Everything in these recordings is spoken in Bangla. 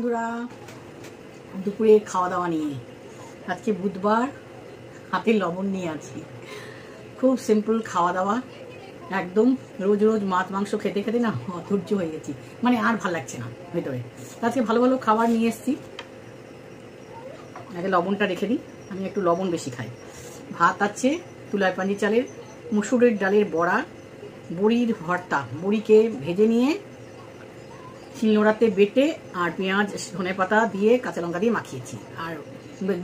বন্ধুরা, দুপুরে খাওয়া দাওয়া নিয়ে আজকে বুধবার, হাতে লবণ নিয়ে আছি। খুব সিম্পল খাওয়া দাওয়া, একদম রোজ রোজ মাছ মাংস খেতে খেতে না অধৈর্য হয়ে গেছি, মানে আর ভাল লাগছে না ভেতরে। আজকে ভালো ভালো খাবার নিয়ে এসেছি। আগে লবণটা রেখে দিই, আমি একটু লবণ বেশি খাই। ভাত আছে, তুলার পানি চালের, মুসুরের ডালের বড়া, বড়ির ভর্তা, বড়িকে ভেজে নিয়ে শিলনোড়াতে বেটে আর পেঁয়াজ ধনে পাতা দিয়ে কাঁচা লঙ্কা দিয়ে মাখিয়েছি। আর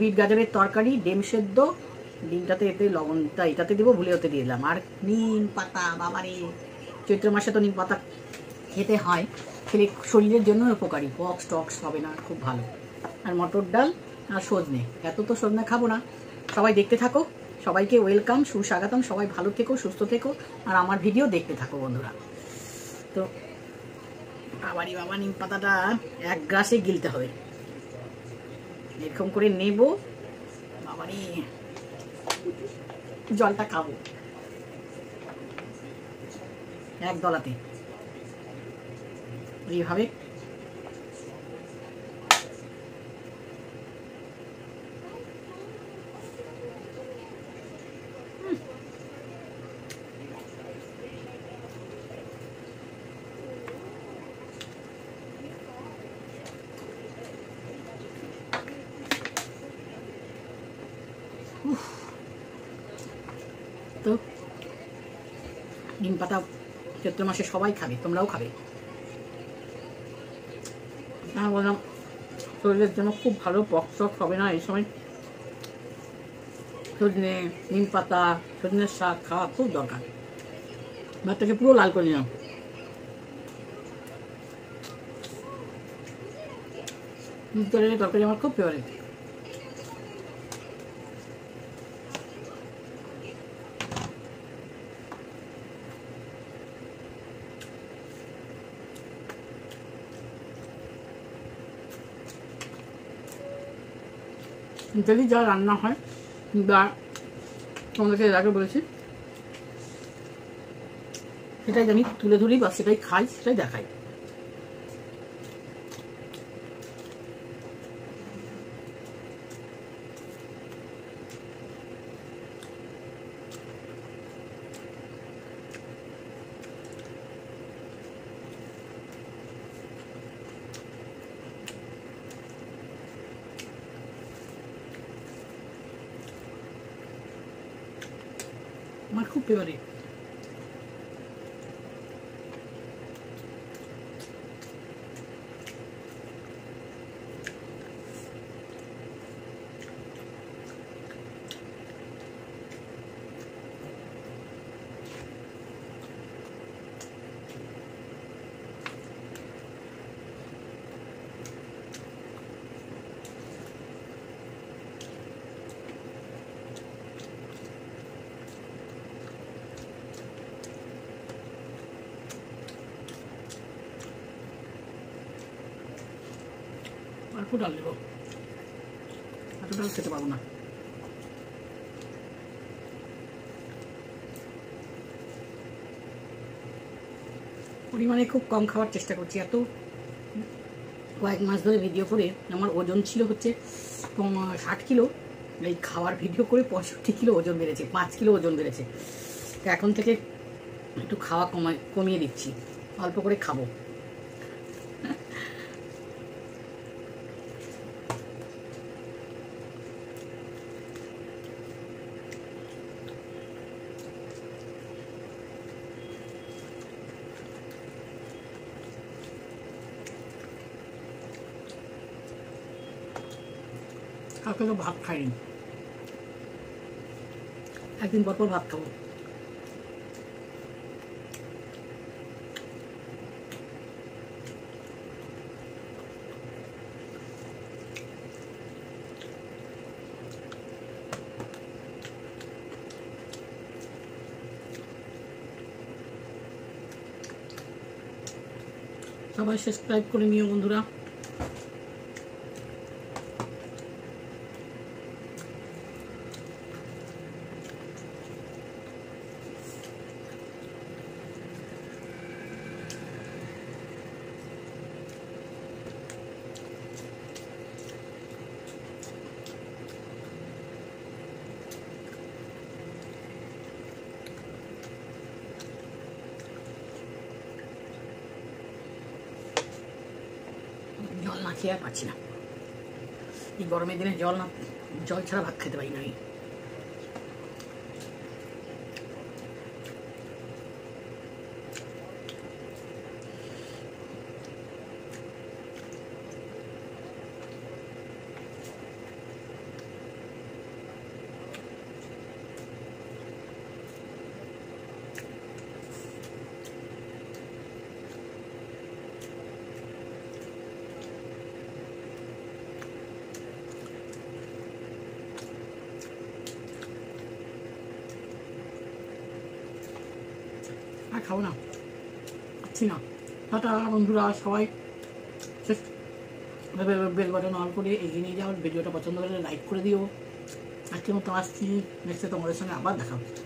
বিট গাজরের তরকারি, ডিম সেদ্ধ, ডিমটাতে এতে লবণটা এটাতে দেবো, ভুলে ওতে দিয়ে দিলাম। আর নিম পাতা, বাবারে চৈত্র মাসে তো নিম পাতা খেতে হয়, খেলে শরীরের জন্য উপকারী, পক্স টক্স হবে না, খুব ভালো। আর মটর ডাল আর সজনে, এত তো সজনে খাবো না। সবাই দেখতে থাকো, সবাইকে ওয়েলকাম, সুস্বাগতম। সবাই ভালো থেকো, সুস্থ থেকো, আর আমার ভিডিও দেখতে থাকো বন্ধুরা। তো আবারই বাবা, নিম পাতাটা এক গ্লাসে গিলতে হবে, এরকম করে নেব। বাবারে জলটা খাবো এক দলাতে, এইভাবে। তো নিম পাতা চৈত্র মাসে সবাই খাবে, তোমরাও খাবে। আমি বললাম শরীরের জন্য খুব ভালো, পক্স হবে না এই সময়। সজনে, নিম পাতা, সজনের শাক খাওয়া খুব দরকার। ভাতটাকে পুরো লাল করে নিলাম। তরকারি আমার খুব ফেভারিট। যদি যা রান্না হয় বা তোমাদেরকে এর আগে বলেছি, সেটাই আমি তুলে ধরি বা সেটাই খাই, সেটাই দেখাই। আমার খুব ফেভারিট। আর একটু ডাল দেবো, এত ডাল খেতে পারবো না। পরিমাণে খুব কম খাওয়ার চেষ্টা করছি। এত কয়েক মাস ধরে ভিডিও করে আমার ওজন ছিল হচ্ছে 60 কিলো। এই খাওয়ার ভিডিও করে 65 কিলো ওজন বেড়েছে, 5 কিলো ওজন বেড়েছে। তো এখন থেকে একটু খাওয়া কমিয়ে দিচ্ছি, অল্প করে খাবো। কালকে তো ভাত খাইনি, একদিন পর পর ভাত খাবো। সবাই সাবস্ক্রাইব করে নিও বন্ধুরা। জল না খেয়ে আর পাচ্ছি না। এই গরমের দিনে জল ছাড়া ভাত খেতে পারি না আমি। আর খাবো না, পাচ্ছি না। টাটা বন্ধুরা, সবাই বেল বাটন অন করে এগিয়ে নিয়ে যাও। ভিডিওটা পছন্দ হলে লাইক করে দিও। আজকের মতো আসছি, নেক্সটে তোমাদের সঙ্গে আবার দেখা হচ্ছে।